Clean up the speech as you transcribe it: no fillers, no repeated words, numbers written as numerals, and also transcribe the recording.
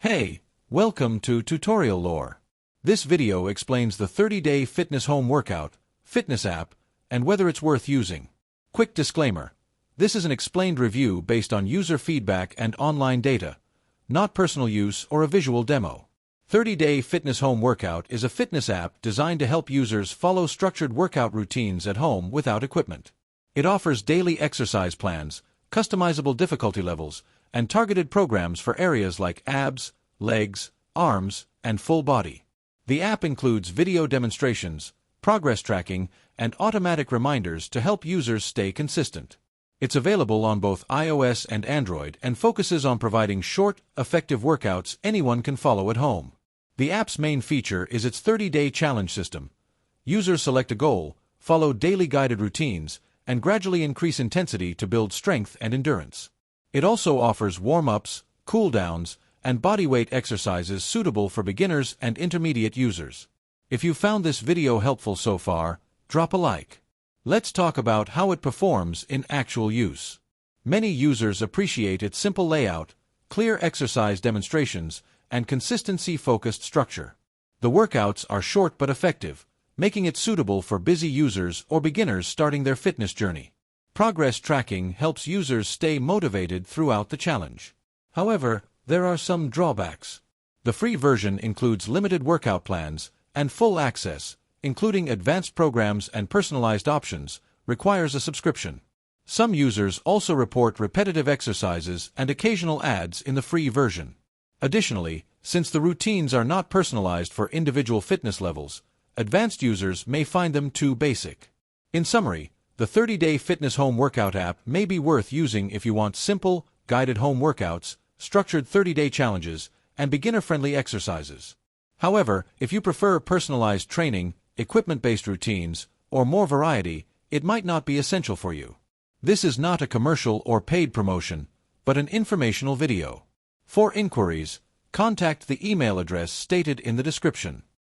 Hey, welcome to Tutorial Lore. This video explains the 30-day fitness home workout, fitness app, and whether it's worth using. Quick disclaimer. This is an explained review based on user feedback and online data, not personal use or a visual demo. 30-day fitness home workout is a fitness app designed to help users follow structured workout routines at home without equipment. It offers daily exercise plans, customizable difficulty levels, and targeted programs for areas like abs, legs, arms, and full body. The app includes video demonstrations, progress tracking, and automatic reminders to help users stay consistent. It's available on both iOS and Android and focuses on providing short, effective workouts anyone can follow at home. The app's main feature is its 30-day challenge system. Users select a goal, follow daily guided routines, and gradually increase intensity to build strength and endurance. It also offers warm-ups, cool-downs, and bodyweight exercises suitable for beginners and intermediate users. If you found this video helpful so far, drop a like. Let's talk about how it performs in actual use. Many users appreciate its simple layout, clear exercise demonstrations, and consistency-focused structure. The workouts are short but effective, making it suitable for busy users or beginners starting their fitness journey. Progress tracking helps users stay motivated throughout the challenge. However, there are some drawbacks. The free version includes limited workout plans, and full access, including advanced programs and personalized options, requires a subscription. Some users also report repetitive exercises and occasional ads in the free version. Additionally, since the routines are not personalized for individual fitness levels, advanced users may find them too basic. In summary, the 30-day fitness home workout app may be worth using if you want simple, guided home workouts, structured 30-day challenges, and beginner-friendly exercises. However, if you prefer personalized training, equipment-based routines, or more variety, it might not be essential for you. This is not a commercial or paid promotion, but an informational video. For inquiries, contact the email address stated in the description.